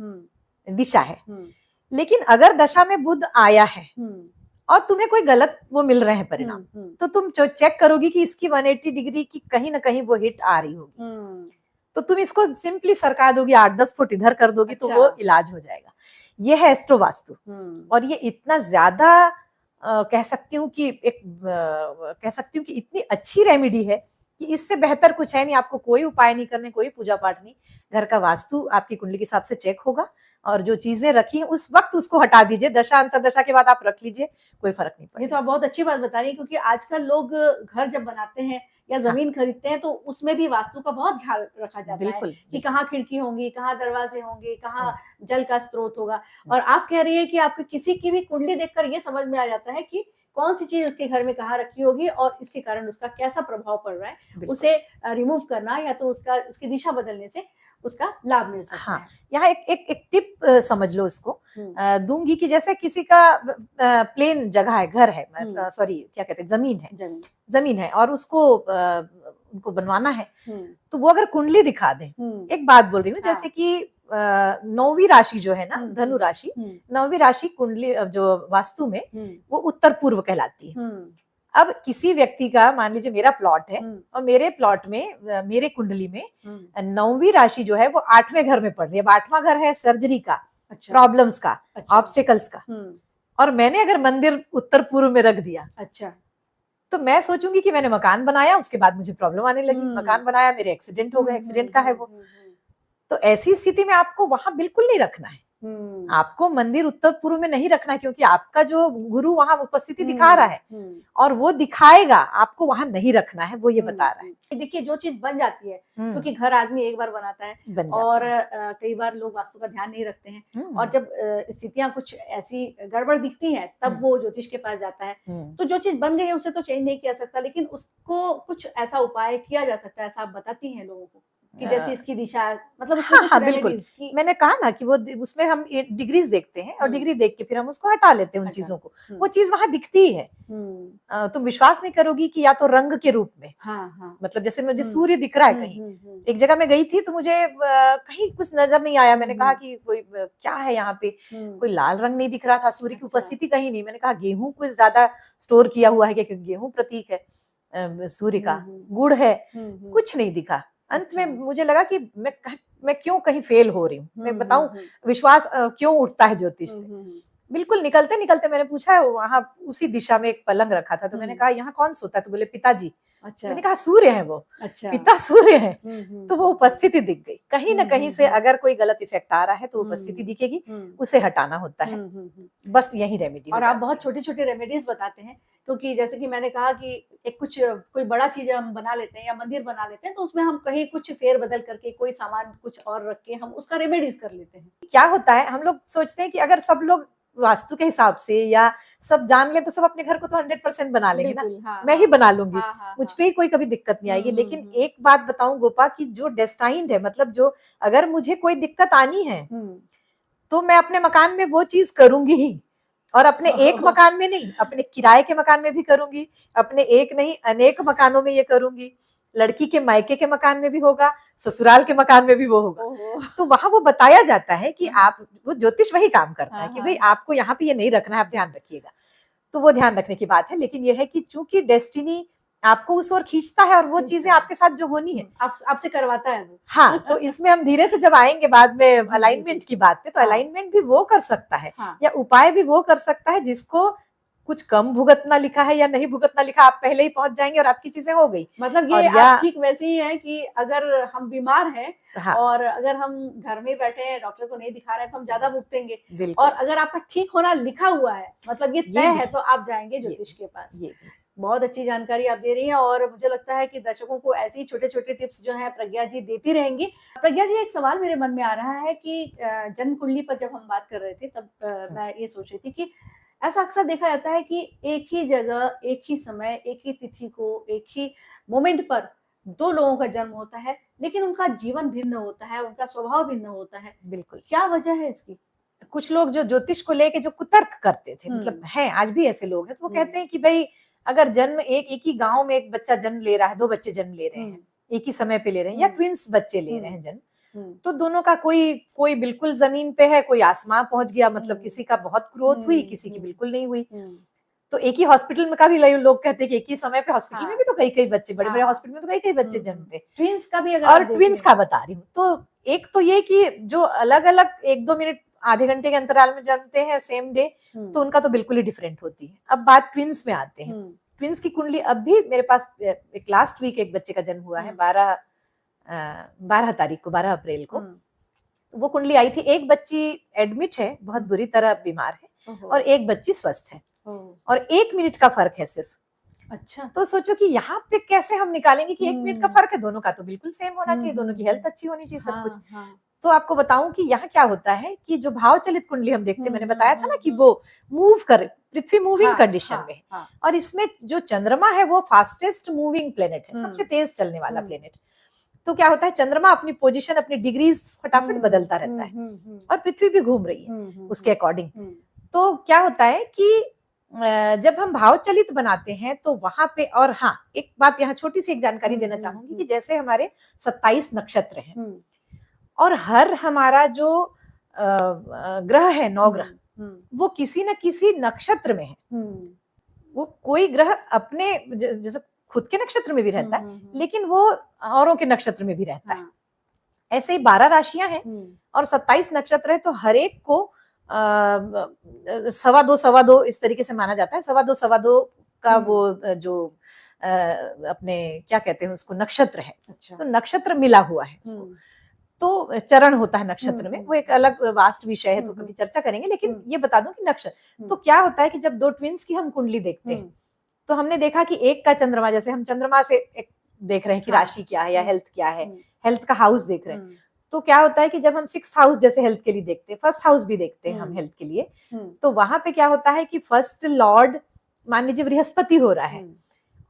दिशा है, लेकिन अगर दशा में बुध आया है और तुम्हें कोई गलत वो मिल रहे हैं परिणाम, तो तुम चेक करोगी कि इसकी 180 डिग्री की कहीं ना कहीं वो हिट आ रही होगी, तो तुम इसको सिंपली सरका दोगी, 8-10 फुट इधर कर दोगी, तो वो इलाज हो जाएगा। ये है एस्ट्रो वास्तु, और ये इतना ज्यादा कह सकती हूँ कि इतनी अच्छी रेमेडी है कि इससे बेहतर कुछ है नहीं। आपको कोई उपाय नहीं करने, कोई पूजा पाठ नहीं, घर का वास्तु आपकी कुंडली के हिसाब से चेक होगा, और जो चीजें रखी हैं उस वक्त उसको हटा दीजिए, दशा अंतरदशा के बाद आप रख लीजिए, कोई फर्क नहीं पड़ेगा। ये तो आप बहुत अच्छी बात बता रही हैं, क्योंकि आजकल लोग घर जब बनाते हैं या जमीन खरीदते हैं तो उसमें भी वास्तु का बहुत ख्याल रखा जाता है कि कहाँ खिड़की होंगी, कहाँ दरवाजे होंगे, कहाँ जल का स्रोत होगा। और आप कह रही है कि आपके किसी की भी कुंडली देखकर ये समझ में आ जाता है कि कौन सी चीज उसके घर में कहाँ रखी होगी और इसके कारण उसका कैसा प्रभाव पड़ रहा है, उसे रिमूव करना या तो उसकी दिशा बदलने से उसका लाभ मिल सकता है। यहाँ एक टिप समझ लो इसको दूंगी कि जैसे किसी का प्लेन जगह है, घर है, मतलब सॉरी क्या कहते हैं, जमीन है और उसको उनको बनवाना है, तो वो अगर कुंडली दिखा दे, एक बात बोल रही हूँ, जैसे कि 9वीं राशि जो है ना, धनु राशि, 9वीं राशि कुंडली जो वास्तु में वो उत्तर पूर्व कहलाती है। अब किसी व्यक्ति का, मान लीजिए मेरा प्लॉट है और मेरे प्लॉट में, मेरे कुंडली में 9वीं राशि जो है वो 8वें घर में पड़ रही है। अब 8वां घर है सर्जरी का, प्रॉब्लम्स का, ऑब्स्टिकल्स का, और मैंने अगर मंदिर उत्तर पूर्व में रख दिया, तो मैं सोचूंगी कि मैंने मकान बनाया, उसके बाद मुझे प्रॉब्लम आने लगी, मकान बनाया, मेरे एक्सीडेंट हो गए, एक्सीडेंट का है वो। तो ऐसी स्थिति में आपको वहां बिल्कुल नहीं रखना है, आपको मंदिर उत्तर पूर्व में नहीं रखना है, क्योंकि आपका जो गुरु वहां उपस्थिति दिखा रहा है और वो दिखाएगा, आपको वहां नहीं रखना है, वो ये बता रहा है। देखिए जो चीज बन जाती है, क्योंकि घर आदमी एक बार बनाता है और कई बार लोग वास्तु का ध्यान नहीं रखते हैं, और जब स्थितियां कुछ ऐसी गड़बड़ दिखती हैं तब वो ज्योतिष के पास जाता है। तो जो चीज बन गई है उसे तो चेंज नहीं किया सकता, लेकिन उसको कुछ ऐसा उपाय किया जा सकता है, ऐसा आप बताती हैं लोगों को कि जैसे इसकी दिशा, मतलब हाँ, बिल्कुल। मैंने कहा ना कि वो उसमें हम डिग्रीज देखते हैं और डिग्री देख के फिर हम उसको हटा लेते हैं उन चीजों को, वो चीज वहां दिखती है। तुम विश्वास नहीं करोगी कि या तो रंग के रूप में, मतलब जैसे मुझे सूर्य दिख रहा है कहीं, एक जगह मैं गई थी तो मुझे कहीं कुछ नजर नहीं आया, मैंने कहा कि कोई क्या है यहाँ पे, कोई लाल रंग नहीं दिख रहा था, सूर्य की उपस्थिति कहीं नहीं। मैंने कहा गेहूं कुछ ज्यादा स्टोर किया हुआ है क्या, क्योंकि गेहूं प्रतीक है सूर्य का, गुड़ है, कुछ नहीं दिखा। अंत में मुझे लगा कि मैं क्यों कहीं फेल हो रही हूँ, मैं बताऊं विश्वास क्यों उठता है ज्योतिष से। बिल्कुल निकलते निकलते मैंने पूछा, वहां उसी दिशा में एक पलंग रखा था, तो मैंने कहा यहाँ कौन सोता है, तो बोले पिताजी। मैंने कहा सूर्य है वो, पिता सूर्य है, तो वो उपस्थिति दिख गई। कहीं ना कहीं से अगर कोई गलत इफेक्ट आ रहा है तो उपस्थिति दिखेगी, उसे हटाना होता है, बस यही रेमेडी। और आप बहुत छोटे छोटे रेमेडीज बताते हैं, क्योंकि जैसे कि मैंने कहा कि एक कोई बड़ा चीज हम बना लेते हैं या मंदिर बना लेते हैं, तो उसमें हम कहीं कुछ फेर बदल करके, कोई सामान कुछ और रख के हम उसका रेमेडीज कर लेते हैं। क्या होता है, हम लोग सोचते हैं कि अगर सब लोग वास्तु के हिसाब से या सब जान ले तो सब अपने घर को तो 100% बना लेंगे ना, मैं ही बना लूंगी, मुझ पे ही कोई कभी दिक्कत नहीं आएगी। लेकिन एक बात बताऊं गोपा, कि जो डेस्टाइन्ड है, मतलब जो अगर मुझे कोई दिक्कत आनी है तो मैं अपने मकान में वो चीज करूंगी ही, और अपने एक मकान में नहीं, अपने किराए के मकान में भी करूंगी, अपने एक नहीं अनेक मकानों में ये करूंगी। लड़की के मायके के मकान में भी होगा, ससुराल के मकान में भी वो होगा। तो वहां वो बताया जाता है कि आप, वो ज्योतिष वही काम करता है कि भाई आपको यहाँ पे ये नहीं रखना है, आप ध्यान रखिएगा। तो वो ध्यान रखने की बात है, लेकिन ये है कि चूंकि डेस्टिनी आपको उस ओर खींचता है और वो चीजें आपके साथ जो होनी है आपसे करवाता है वो। हाँ, तो इसमें हम धीरे से जब आएंगे बाद में अलाइनमेंट की बात पे, तो अलाइनमेंट भी वो कर सकता है या उपाय भी वो कर सकता है जिसको कुछ कम भुगतना लिखा है या नहीं भुगतना लिखा, आप पहले ही पहुंच जाएंगे और आपकी चीजें हो गई। मतलब ये ठीक वैसे ही है कि अगर हम बीमार हैं और अगर हम घर में बैठे हैं, डॉक्टर को नहीं दिखा रहे हैं, तो हम ज्यादा भुगतेंगे, और अगर आपका ठीक होना लिखा हुआ है, मतलब ये तय है, तो आप जाएंगे ज्योतिष के पास। बहुत अच्छी जानकारी आप दे रही हैं, और मुझे लगता है कि दर्शकों को ऐसी छोटे छोटे टिप्स जो है प्रज्ञा जी देती रहेंगी। प्रज्ञा जी, एक सवाल मेरे मन में आ रहा है कि जन्म कुंडली पर जब हम बात कर रहे थे, तब मैं ये सोच रही थी कि ऐसा अक्सर देखा जाता है कि एक ही जगह, एक ही समय, एक ही तिथि को, एक ही मोमेंट पर दो लोगों का जन्म होता है, लेकिन उनका जीवन भिन्न होता है, उनका स्वभाव भिन्न होता है। बिल्कुल, क्या वजह है इसकी? कुछ लोग जो ज्योतिष को लेके जो कुतर्क करते थे, मतलब हैं आज भी ऐसे लोग हैं, तो वो कहते हैं कि भाई अगर जन्म एक ही गांव में एक बच्चा जन्म ले रहा है, दो बच्चे जन्म ले रहे हैं, एक ही समय पे ले रहे हैं, या ट्विंस बच्चे ले रहे हैं जन्म, तो दोनों का कोई बिल्कुल जमीन पे है, कोई आसमां पहुंच गया, मतलब किसी का बहुत ग्रोथ हुई, किसी की बिल्कुल नहीं हुई। तो एक ही हॉस्पिटल में का भी लोग कहते हैं कि एक ही समय पे हॉस्पिटल में भी तो कई बच्चे, बड़े बड़े हॉस्पिटल में तो कई बच्चे जन्मते। ट्विंस का भी अगर, और ट्विंस का बता रही हूँ, तो एक तो ये कि जो अलग अलग 1-2 मिनट आधे घंटे के अंतराल में जन्मते हैं सेम डे, तो उनका तो बिल्कुल ही डिफरेंट होती है। अब बात ट्विंस में आते हैं। ट्विंस की कुंडली अब भी मेरे पास, एक लास्ट वीक एक बच्चे का जन्म हुआ है, 12 तारीख को, 12 अप्रैल को वो कुंडली आई थी। एक बच्ची एडमिट है, बहुत बुरी तरह बीमार है, और एक बच्ची स्वस्थ है, और 1 मिनट का फर्क है सिर्फ। अच्छा, तो सोचो कि यहाँ पे कैसे हम निकालेंगे कि 1 मिनट का फर्क है, दोनों का तो बिल्कुल सेम होना चाहिए, दोनों की हेल्थ अच्छी होनी चाहिए, सब कुछ। तो आपको बताऊं कि यहाँ क्या होता है कि जो भाव चलित कुंडली हम देखते हैं, मैंने बताया था ना कि हम्म, वो मूव कर, पृथ्वी मूविंग हाँ, कंडीशन हाँ, में है। हाँ, और इसमें जो चंद्रमा है वो फास्टेस्ट मूविंग प्लेनेट है, सबसे तेज चलने वाला हम्म, प्लेनेट। तो क्या होता है, चंद्रमा अपनी पोजीशन, अपनी डिग्रीज फटाफट बदलता रहता है, और पृथ्वी भी घूम रही है उसके अकॉर्डिंग। तो क्या होता है कि जब हम भाव चलित बनाते हैं तो वहां पे, और हाँ एक बात यहाँ छोटी सी एक जानकारी देना चाहूंगी कि जैसे हमारे 27 नक्षत्र हैं, और हर हमारा जो ग्रह है, 9 ग्रह, वो किसी न किसी नक्षत्र में है। वो कोई ग्रह अपने जैसे खुद के नक्षत्र में भी रहता है, लेकिन वो औरों के नक्षत्र में भी रहता है। ऐसे ही 12 राशियां हैं और 27 नक्षत्र है, तो हर एक को 2.25 इस तरीके से माना जाता है। 2.25 का वो जो अपने क्या कहते हैं उसको, नक्षत्र है। अच्छा। तो नक्षत्र मिला हुआ है उसको, तो चरण होता है नक्षत्र में, वो एक अलग वास्ट विषय है, तो कभी चर्चा करेंगे। लेकिन ये बता दूं कि नक्षत्र, तो क्या होता है कि जब दो ट्विंस की हम कुंडली देखते हैं, तो हमने देखा कि एक का चंद्रमा, जैसे हम चंद्रमा से एक देख रहे हैं कि राशि क्या है या हेल्थ क्या है, हेल्थ का हाउस देख रहे हैं, तो क्या होता है कि जब हम 6th हाउस जैसे हेल्थ के लिए देखते हैं, 1st हाउस भी देखते हैं हम हेल्थ के लिए, तो वहां पे क्या होता है कि फर्स्ट लॉर्ड मान लीजिए बृहस्पति हो रहा है,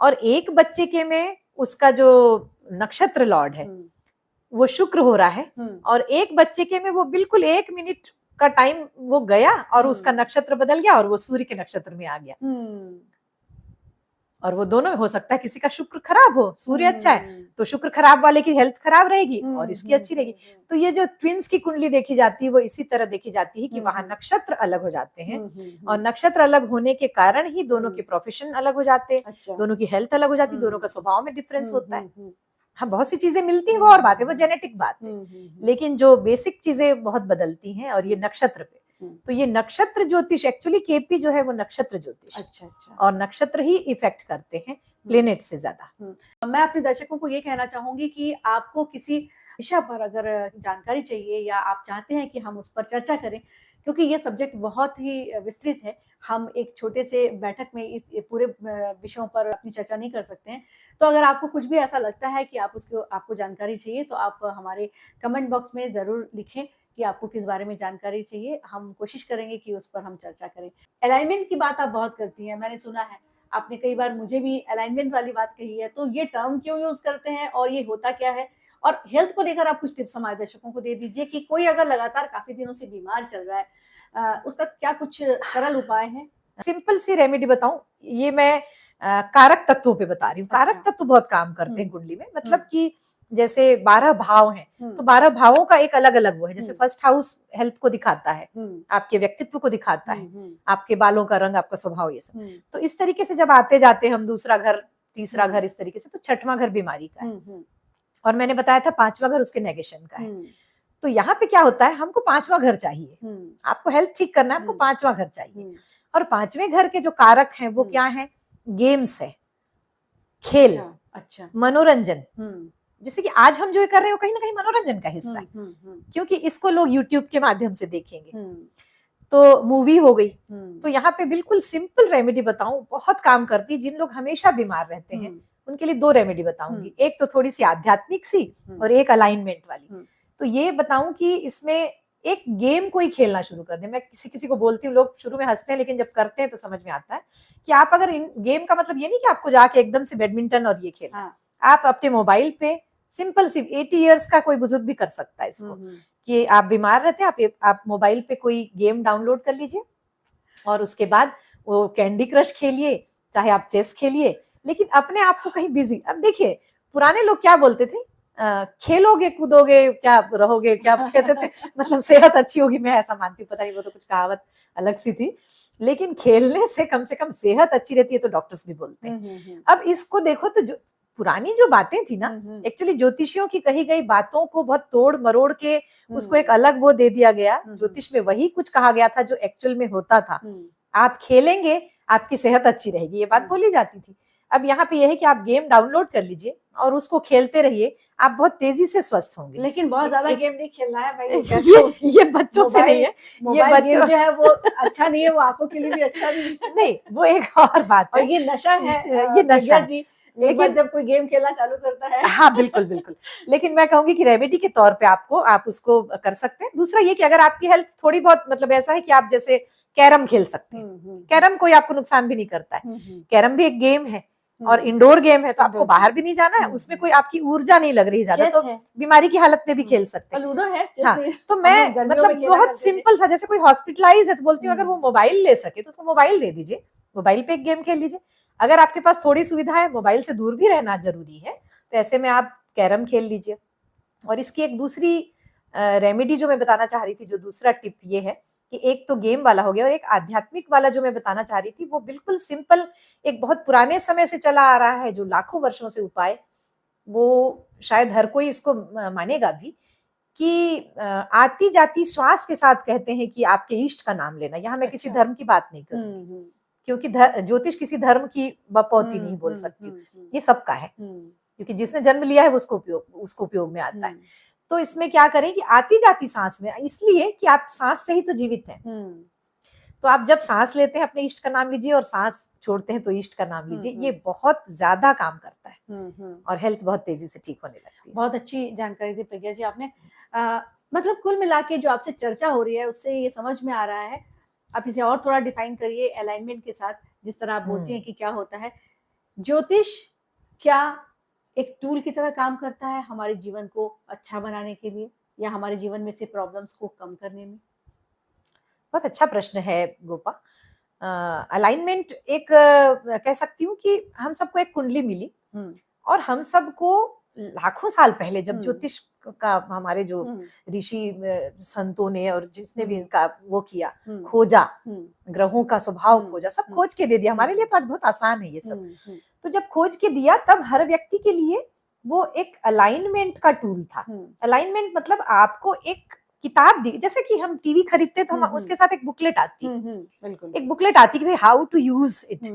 और एक बच्चे के में उसका जो नक्षत्र लॉर्ड है वो शुक्र हो रहा है, और एक बच्चे के में वो बिल्कुल 1 मिनट का टाइम वो गया और उसका नक्षत्र बदल गया और वो सूर्य के नक्षत्र में आ गया। और वो दोनों हो सकता है, किसी का शुक्र खराब हो, सूर्य अच्छा है तो शुक्र खराब वाले की हेल्थ खराब रहेगी और इसकी अच्छी रहेगी। तो ये जो ट्विंस की कुंडली देखी जाती है वो इसी तरह देखी जाती है कि वहां नक्षत्र अलग हो जाते हैं, और नक्षत्र अलग होने के कारण ही दोनों के प्रोफेशन अलग हो जाते हैं। अच्छा। दोनों की हेल्थ अलग हो जाती है, दोनों का स्वभाव में डिफरेंस होता है। हाँ, बहुत सी चीजें मिलती हैं, वो और बात है, वो जेनेटिक बात है, लेकिन जो बेसिक चीजें बहुत बदलती हैं। और ये नक्षत्र पे, तो ये नक्षत्र ज्योतिष, एक्चुअली केपी जो है वो नक्षत्र ज्योतिष। अच्छा। और नक्षत्र ही इफेक्ट करते हैं प्लेनेट से ज्यादा। मैं अपने दर्शकों को ये कहना चाहूंगी कि आपको किसी विषय पर अगर जानकारी चाहिए या आप चाहते हैं कि हम उस पर चर्चा करें, क्योंकि ये सब्जेक्ट बहुत ही विस्तृत है, हम एक छोटे से बैठक में इस पूरे विषयों पर अपनी चर्चा नहीं कर सकते हैं। तो अगर आपको कुछ भी ऐसा लगता है कि आपको जानकारी चाहिए, तो आप हमारे कमेंट बॉक्स में ज़रूर लिखें कि आपको किस बारे में जानकारी चाहिए। हम कोशिश करेंगे कि उस पर हम चर्चा करें। अलाइनमेंट की बात आप बहुत करती हैं, मैंने सुना है, आपने कई बार मुझे भी अलाइनमेंट वाली बात कही है, तो ये टर्म क्यों यूज़ करते हैं और ये होता क्या है? और हेल्थ को लेकर आप कुछ टिप्स हमारे दर्शकों को दे दीजिए कि कोई अगर लगातार काफ़ी दिनों से बीमार चल रहा है, उसका क्या कुछ सरल उपाय हैं? सिंपल सी रेमेडी बताऊं, ये मैं कारक तत्वों पे बता रही हूँ। कारक तत्व बहुत काम करते हैं कुंडली में, मतलब कि जैसे 12 भाव हैं, तो 12 भावों का एक अलग अलग वो है। जैसे 1st हाउस हेल्थ को दिखाता है, आपके व्यक्तित्व को दिखाता है, आपके बालों का रंग, आपका स्वभाव, ये सब। तो इस तरीके से जब आते जाते हम, दूसरा घर, तीसरा घर, इस तरीके से, तो 6वां घर बीमारी का है, और मैंने बताया था 5वां घर उसके नेगेशन का है। तो यहाँ पे क्या होता है, हमको 5वां घर चाहिए, आपको हेल्थ ठीक करना है, आपको 5वां घर चाहिए। और 5वें घर के जो कारक हैं वो क्या है, गेम्स है, खेल, अच्छा, मनोरंजन। जैसे कि आज हम जो कर रहे हैं वो कहीं ना कहीं मनोरंजन का हिस्सा है, क्योंकि इसको लोग यूट्यूब के माध्यम से देखेंगे, तो मूवी हो गई। तो यहाँ पे बिल्कुल सिंपल रेमेडी बताऊं, बहुत काम करती है। जिन लोग हमेशा बीमार रहते हैं उनके लिए 2 रेमेडी बताऊंगी, एक तो थोड़ी सी आध्यात्मिक सी और एक अलाइनमेंट वाली। तो ये बताऊं कि इसमें एक गेम कोई खेलना शुरू कर दे। मैं किसी को बोलती हूँ, लोग शुरू में हंसते हैं, लेकिन जब करते हैं तो समझ में आता है कि आप अगर गेम का मतलब ये नहीं कि आपको जाके एकदम से बैडमिंटन और ये खेलना, आप अपने मोबाइल पे सिंपल सी, 80 इयर्स का कोई बुजुर्ग भी कर सकता है इसको, कि आप बीमार रहते हैं, आप मोबाइल पे कोई गेम डाउनलोड कर लीजिए और उसके बाद वो कैंडी क्रश खेलिए, चाहे आप चेस खेलिए, लेकिन अपने आप को कहीं बिजी। अब देखिए, पुराने लोग क्या बोलते थे, खेलोगे कूदोगे क्या रहोगे, क्या कहते थे, मतलब सेहत अच्छी होगी। मैं ऐसा मानती हूँ, पता नहीं वो तो कुछ कहावत अलग सी थी, लेकिन खेलने से कम सेहत अच्छी रहती है, तो डॉक्टर्स भी बोलते हैं। अब इसको देखो तो पुरानी जो बातें थी ना, एक्चुअली ज्योतिषियों की कही गई बातों को बहुत तोड़ मरोड़ के उसको एक अलग वो दे दिया गया। ज्योतिष में वही कुछ कहा गया था जो एक्चुअल में होता था। आप खेलेंगे, आपकी सेहत अच्छी रहेगी, ये बात बोली जाती थी। अब यहाँ पे यह है कि आप गेम डाउनलोड कर लीजिए और उसको खेलते रहिए, आप बहुत तेजी से स्वस्थ होंगे। लेकिन बहुत ज्यादा गेम नहीं खेलना है भाई, ये बच्चों से नहीं है, ये बच्चों जो है वो अच्छा नहीं है, वो आंखों के लिए भी अच्छा नहीं है। नहीं, वो एक और बात है, और ये नशा है, ये नशा जी। एक बार जब कोई गेम खेलना चालू करता है। हाँ बिल्कुल बिल्कुल, लेकिन मैं कहूंगी कि रेमेडी के तौर पे आप उसको कर सकते हैं। दूसरा ये कि अगर आपकी हेल्थ थोड़ी बहुत मतलब ऐसा है कि आप जैसे कैरम खेल सकते हैं, कैरम कोई आपको नुकसान भी नहीं करता है, कैरम भी एक गेम है और इंडोर गेम है, तो आपको बाहर भी नहीं जाना है, उसमें कोई आपकी ऊर्जा नहीं लग रही ज्यादा, तो बीमारी की हालत में भी खेल सकते हैं। लूडो है। हाँ, तो मैं मतलब बहुत सिंपल सा, जैसे कोई हॉस्पिटलाइज है तो बोलती हूँ अगर वो मोबाइल ले सके तो उसको मोबाइल दे दीजिए, मोबाइल पे एक गेम खेल लीजिए। अगर आपके पास थोड़ी सुविधा है, मोबाइल से दूर भी रहना जरूरी है, तो ऐसे में आप कैरम खेल लीजिए। और इसकी एक दूसरी रेमेडी जो मैं बताना चाह रही थी, जो दूसरा टिप ये है कि एक तो गेम वाला हो गया, और एक आध्यात्मिक वाला जो मैं बताना चाह रही थी वो बिल्कुल सिंपल, एक बहुत पुराने समय से चला आ रहा है, जो लाखों वर्षों से उपाय, वो शायद हर कोई इसको मानेगा भी, कि आती जाती श्वास के साथ कहते हैं कि आपके इष्ट का नाम लेना। यहाँ मैं किसी धर्म की बात नहीं करूंगी, क्योंकि ज्योतिष किसी धर्म की बपौती नहीं बोल सकती, ये सबका है, क्योंकि जिसने जन्म लिया है वो उसको उपयोग में आता है। तो इसमें क्या करें कि आती जाती सांस में, इसलिए कि आप सांस से ही तो जीवित हैं, तो आप जब सांस लेते हैं अपने इष्ट का नाम लीजिए, और सांस छोड़ते हैं तो इष्ट का नाम लीजिए। ये बहुत ज्यादा काम करता है और हेल्थ बहुत तेजी से ठीक होने लगती है। बहुत अच्छी जानकारी दी प्रज्ञा जी आपने। मतलब कुल मिला के जो आपसे चर्चा हो रही है उससे ये समझ में आ रहा है, आप इसे और थोड़ा डिफाइन करिए अलाइनमेंट के साथ, जिस तरह आप बोलती हैं कि क्या होता है। ज्योतिष क्या एक टूल की तरह काम करता है हमारे जीवन को अच्छा बनाने के लिए, या हमारे जीवन में से प्रॉब्लम्स को कम करने में? बहुत अच्छा प्रश्न है गोपा। अलाइनमेंट एक कह सकती हूँ कि हम सबको एक कुंडली मिली, और हम सबको लाखों साल पहले जब ज्योतिष का हमारे जो ऋषि संतों ने और जिसने भी इनका वो किया, खोजा, ग्रहों का स्वभाव खोजा, सब खोज के दे दिया हमारे लिए, तो आज बहुत आसान है ये सब। तो जब खोज के दिया तब हर व्यक्ति के लिए वो एक अलाइनमेंट का टूल था। अलाइनमेंट मतलब आपको एक किताब दी, जैसे कि हम टीवी खरीदते तो हम उसके साथ एक बुकलेट आती, एक बुकलेट आती कि भाई हाउ टू यूज इट,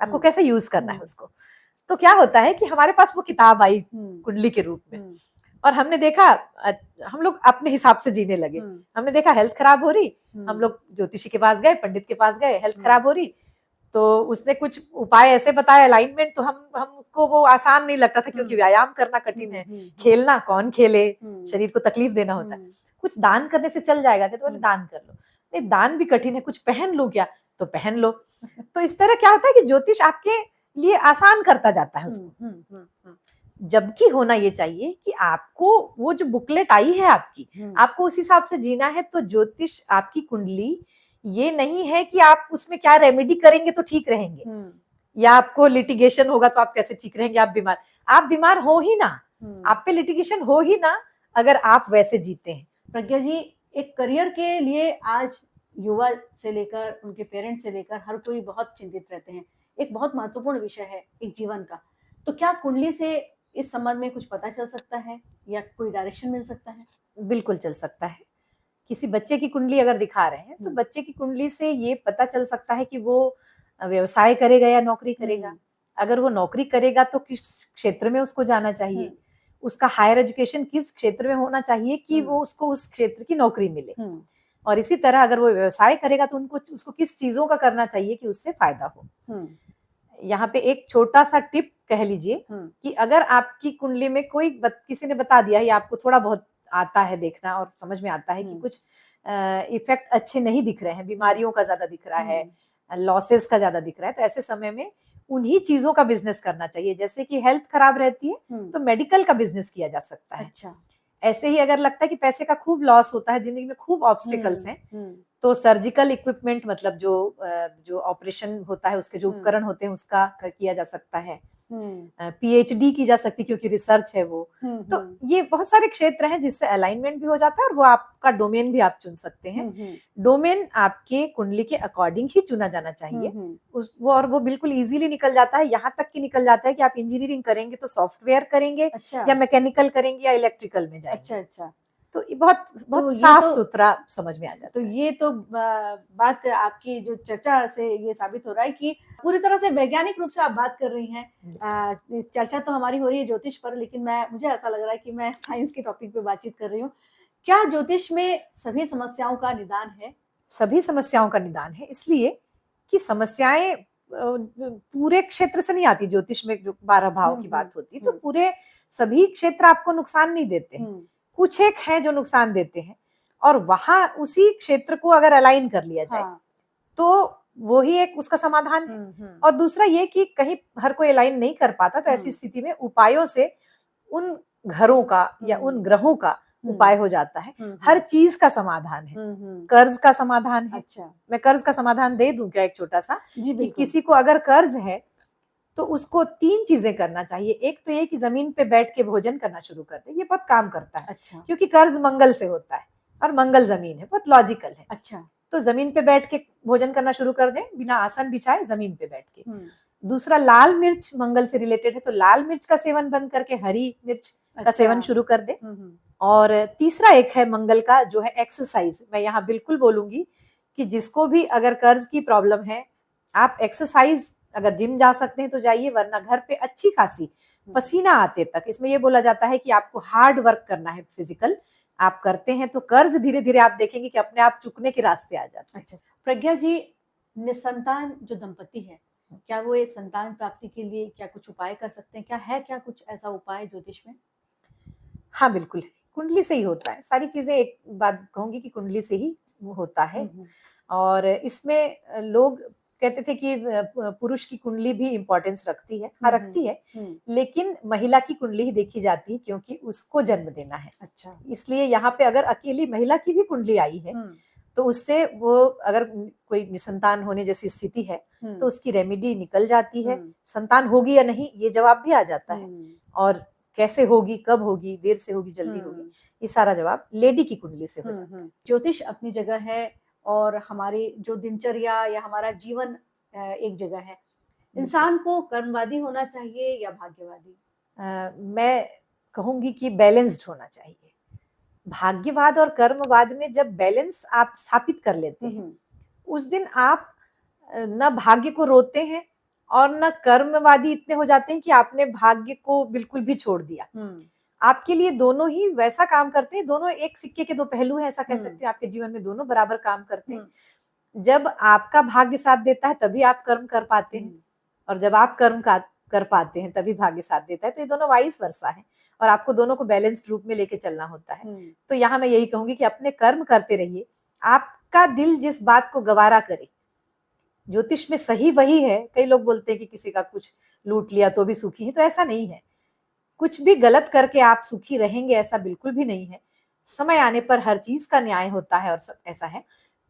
आपको कैसे यूज करना है उसको। तो क्या होता है कि हमारे पास वो किताब आई कुंडली के रूप में, और हमने देखा, हम लोग अपने हिसाब से जीने लगे। हमने देखा हेल्थ खराब हो रही, हम लोग ज्योतिषी के पास गए, पंडित के पास गए, हेल्थ खराब हो रही, तो उसने कुछ उपाय ऐसे बताए, अलाइनमेंट, तो हमको वो आसान नहीं लगता था, क्योंकि व्यायाम करना कठिन है, खेलना कौन खेले, शरीर को तकलीफ देना होता है। कुछ दान करने से चल जाएगा, तो बोले दान कर लो, नहीं दान भी कठिन है, कुछ पहन लो क्या, तो पहन लो। तो इस तरह क्या होता है कि ज्योतिष आपके लिए आसान करता जाता है उसको। जबकि होना ये चाहिए कि आपको वो जो बुकलेट आई है आपकी, आपको उस हिसाब से जीना है। तो ज्योतिष आपकी कुंडली ये नहीं है कि आप उसमें क्या रेमेडी करेंगे तो ठीक रहेंगे, या आपको लिटिगेशन होगा तो आप कैसे ठीक रहेंगे। आप बीमार हो ही ना, आप पे लिटिगेशन हो ही ना, अगर आप वैसे जीते हैं। प्रज्ञा जी, एक करियर के लिए आज युवा से लेकर उनके पेरेंट्स से लेकर हर कोई बहुत चिंतित रहते हैं, एक बहुत महत्वपूर्ण विषय है एक जीवन का। तो क्या कुंडली से इस संबंध में कुछ पता चल सकता है, या कोई डायरेक्शन मिल सकता है? बिल्कुल चल सकता है। किसी बच्चे की कुंडली अगर दिखा रहे हैं तो बच्चे की कुंडली से ये पता चल सकता है कि वो व्यवसाय करेगा या नौकरी करेगा। अगर वो नौकरी करेगा तो किस क्षेत्र में उसको जाना चाहिए, उसका हायर एजुकेशन किस क्षेत्र में होना चाहिए कि वो उसको उस क्षेत्र की नौकरी मिले। और इसी तरह अगर वो व्यवसाय करेगा तो उसको किस चीजों का करना चाहिए कि उससे फायदा हो। यहाँ पे एक छोटा सा टिप कह लीजिए कि अगर आपकी कुंडली में किसी ने बता दिया है, आपको थोड़ा बहुत आता है देखना और समझ में आता है कि कुछ इफेक्ट अच्छे नहीं दिख रहे हैं, बीमारियों का ज्यादा दिख रहा है, लॉसेस का ज्यादा दिख रहा है, तो ऐसे समय में उन्हीं चीजों का बिजनेस करना चाहिए। जैसे कि हेल्थ खराब रहती है तो मेडिकल का बिजनेस किया जा सकता है। अच्छा। ऐसे ही अगर लगता है कि पैसे का खूब लॉस होता है, जिंदगी में खूब ऑब्स्टिकल्स हैं, तो सर्जिकल इक्विपमेंट मतलब जो ऑपरेशन होता है उसके जो उपकरण होते हैं उसका किया जा सकता है। पीएचडी की जा सकती, क्योंकि रिसर्च है वो। तो ये बहुत सारे क्षेत्र हैं जिससे अलाइनमेंट भी हो जाता है, और वो आपका डोमेन भी आप चुन सकते हैं। डोमेन आपके कुंडली के अकॉर्डिंग ही चुना जाना चाहिए। और वो बिल्कुल इजीली निकल जाता है, यहाँ तक कि निकल जाता है कि आप इंजीनियरिंग करेंगे तो सॉफ्टवेयर करेंगे, या मैकेनिकल करेंगे या इलेक्ट्रिकल में जाएंगे। अच्छा। तो ये बहुत साफ सुथरा समझ में आ जाता है। तो ये तो बात आपकी जो चर्चा से ये साबित हो रहा है कि पूरी तरह से वैज्ञानिक रूप से आप बात कर रही हैं। चर्चा तो हमारी हो रही है ज्योतिष पर, लेकिन मुझे ऐसा लग रहा है कि मैं साइंस के टॉपिक पे बातचीत कर रही हूँ। क्या ज्योतिष में सभी समस्याओं का निदान है? सभी समस्याओं का निदान है, इसलिए कि समस्याएं पूरे क्षेत्र से नहीं आती ज्योतिष में, जो 12 भाव की बात होती है, तो पूरे सभी क्षेत्र आपको नुकसान नहीं देते हैं, कुछ एक है जो नुकसान देते हैं, और वहां उसी क्षेत्र को अगर अलाइन कर लिया जाए तो वो ही एक उसका समाधान है। और दूसरा ये कि कहीं हर कोई अलाइन नहीं कर पाता, तो ऐसी स्थिति में उपायों से उन घरों का या उन ग्रहों का उपाय हो जाता है। हर चीज का समाधान है, कर्ज का समाधान है। अच्छा, मैं कर्ज का समाधान दे दूं क्या एक छोटा सा, जी कि किसी को अगर कर्ज है तो उसको 3 चीजें करना चाहिए। एक तो ये कि जमीन पे बैठ के भोजन करना शुरू कर दे, ये बहुत काम करता है। अच्छा, क्योंकि कर्ज मंगल से होता है और मंगल जमीन है, बहुत लॉजिकल है। अच्छा, तो जमीन पे बैठ के भोजन करना शुरू कर दे, बिना आसन बिछाए जमीन पे बैठ के। दूसरा, लाल मिर्च मंगल से रिलेटेड है, तो लाल मिर्च का सेवन बंद करके हरी मिर्च का सेवन शुरू कर दे। और तीसरा एक है मंगल का, जो है एक्सरसाइज। मैं यहाँ बिल्कुल बोलूंगी कि जिसको भी अगर कर्ज की प्रॉब्लम है, आप एक्सरसाइज, अगर जिम जा सकते हैं तो जाइए, वरना घर पे अच्छी खासी पसीना आते तक, इसमें ये बोला जाता है कि आपको हार्ड वर्क करना है, फिजिकल आप करते हैं तो कर्ज धीरे धीरे आप देखेंगे कि अपने आप चुकने के रास्ते आ जाते हैं। अच्छा, प्रज्ञा जी, निसंतान जो दंपति है, क्या वो ये संतान प्राप्ति के लिए क्या कुछ उपाय कर सकते हैं? क्या है, क्या कुछ ऐसा उपाय ज्योतिष में? हाँ बिल्कुल, कुंडली से ही होता है सारी चीजें। एक बात कहूंगी कि कुंडली से ही होता है। और इसमें लोग कहते थे कि पुरुष की कुंडली भी इम्पोर्टेंस रखती है, हाँ रखती है, लेकिन महिला की कुंडली ही देखी जाती है, क्योंकि उसको जन्म देना है। अच्छा, इसलिए यहाँ पे अगर अकेली महिला की भी कुंडली आई है तो उससे वो, अगर कोई निसंतान होने जैसी स्थिति है तो उसकी रेमेडी निकल जाती है। संतान होगी या नहीं ये जवाब भी आ जाता है, और कैसे होगी, कब होगी, देर से होगी, जल्दी होगी, ये सारा जवाब लेडी की कुंडली से हो जाता है। ज्योतिष अपनी जगह है और हमारी जो दिनचर्या या हमारा जीवन एक जगह है। इंसान को कर्मवादी होना चाहिए या भाग्यवादी? मैं कहूंगी कि बैलेंस्ड होना चाहिए। भाग्यवाद और कर्मवाद में जब बैलेंस आप स्थापित कर लेते हैं, उस दिन आप न भाग्य को रोते हैं और न कर्मवादी इतने हो जाते हैं कि आपने भाग्य को बिल्कुल भी छोड़ दिया। आपके लिए दोनों ही वैसा काम करते हैं, दोनों एक सिक्के के दो पहलू हैं, ऐसा कह सकते हैं। आपके जीवन में दोनों बराबर काम करते हैं। जब आपका भाग्य साथ देता है तभी आप कर्म कर पाते हैं, और जब आप कर्म कर पाते हैं तभी भाग्य साथ देता है। तो ये दोनों वाइस वर्सा है, और आपको दोनों को बैलेंस्ड रूप में लेके चलना होता है। तो यहाँ मैं यही कहूंगी कि अपने कर्म करते रहिए, आपका दिल जिस बात को गवारा करे। ज्योतिष में सही वही है। कई लोग बोलते हैं कि किसी का कुछ लूट लिया तो भी सुखी है, तो ऐसा नहीं है। कुछ भी गलत करके आप सुखी रहेंगे ऐसा बिल्कुल भी नहीं है। समय आने पर हर चीज का न्याय होता है, और ऐसा है।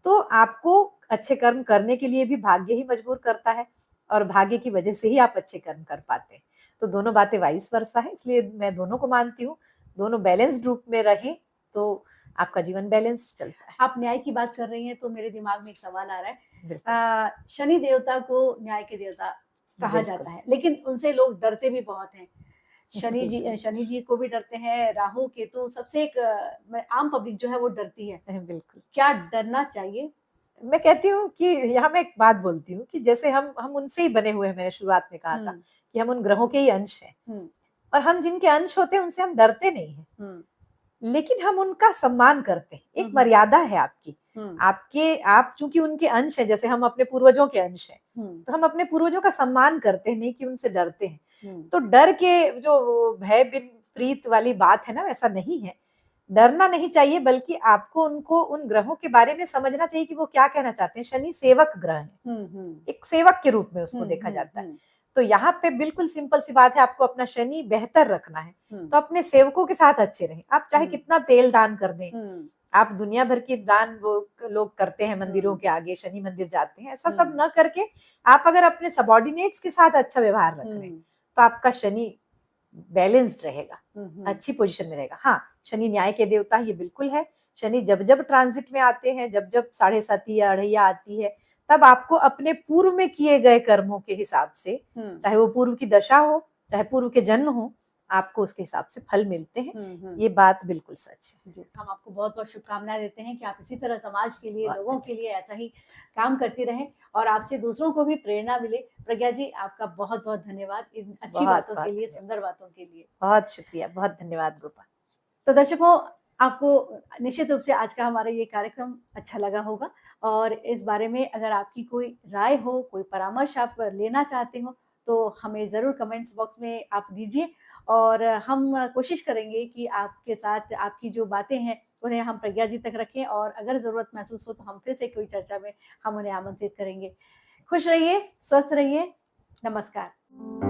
तो आपको अच्छे कर्म करने के लिए भी भाग्य ही मजबूर करता है, और भाग्य की वजह से ही आप अच्छे कर्म कर पाते हैं। तो दोनों बातें वाइस वर्सा है, इसलिए मैं दोनों को मानती हूँ। दोनों बैलेंस्ड रूप में रहें तो आपका जीवन बैलेंस्ड चलता है। आप न्याय की बात कर रही हैं तो मेरे दिमाग में एक सवाल आ रहा है। शनि देवता को न्याय के देवता कहा जाता है, लेकिन उनसे लोग डरते भी बहुत हैं। शनि जी को भी डरते हैं, राहु केतु, सबसे एक आम पब्लिक जो है वो डरती है। बिल्कुल। क्या डरना चाहिए? मैं कहती हूँ कि यहाँ मैं एक बात बोलती हूँ कि जैसे हम उनसे ही बने हुए हैं। मैंने शुरुआत में कहा था कि हम उन ग्रहों के ही अंश हैं, और हम जिनके अंश होते हैं उनसे हम डरते नहीं हैं, लेकिन हम उनका सम्मान करते हैं। एक मर्यादा है आपकी, आप चूंकि उनके अंश हैं, जैसे हम अपने पूर्वजों के अंश हैं, तो हम अपने पूर्वजों का सम्मान करते हैं, नहीं कि उनसे डरते हैं। तो डर के जो भय बिन प्रीत वाली बात है ना, वैसा नहीं है। डरना नहीं चाहिए, बल्कि आपको उनको, उन ग्रहों के बारे में समझना चाहिए कि वो क्या कहना चाहते हैं। शनि सेवक ग्रह है, एक सेवक के रूप में उसको देखा जाता है। तो यहाँ पे बिल्कुल सिंपल सी बात है, आपको अपना शनि बेहतर रखना है, तो अपने सेवकों के साथ अच्छे रहें। आप चाहे कितना तेल दान कर दें, आप दुनिया भर की दान वो लोग करते हैं मंदिरों के आगे, शनि मंदिर जाते हैं, ऐसा सब न करके आप अगर अपने सबॉर्डिनेट्स के साथ अच्छा व्यवहार रख रहे हैं तो आपका शनि बैलेंस्ड रहेगा, अच्छी पोजीशन में रहेगा। हाँ, शनि न्याय के देवता ये बिल्कुल है। शनि जब जब ट्रांजिट में आते हैं, जब जब 7.5 या अढ़ैया आती है, तब आपको अपने पूर्व में किए गए कर्मों के हिसाब से, चाहे वो पूर्व की दशा हो, चाहे पूर्व के जन्म हो, आपको उसके हिसाब से फल मिलते हैं। ये बात बिल्कुल सच है। हम आपको बहुत बहुत शुभकामनाएं देते हैं कि आप इसी तरह समाज के लिए, लोगों के लिए ऐसा ही काम करती रहें, और आपसे दूसरों को भी प्रेरणा मिले। प्रज्ञा जी, आपका बहुत बहुत धन्यवाद इन अच्छी बातों के लिए, सुंदर बातों के लिए। बहुत शुक्रिया, बहुत धन्यवाद गोपा। तो दर्शकों, आपको निश्चित रूप से आज का हमारा ये कार्यक्रम अच्छा लगा होगा और इस बारे में अगर आपकी कोई राय हो, कोई परामर्श आप लेना चाहते हो, तो हमें ज़रूर कमेंट्स बॉक्स में आप दीजिए और हम कोशिश करेंगे कि आपके साथ आपकी जो बातें हैं, उन्हें हम प्रज्ञा जी तक रखें और अगर ज़रूरत महसूस हो, तो हम फिर से कोई चर्चा में हम उन्हें आमंत्रित करेंगे। खुश रहिए, स्वस्थ रहिए, नमस्कार।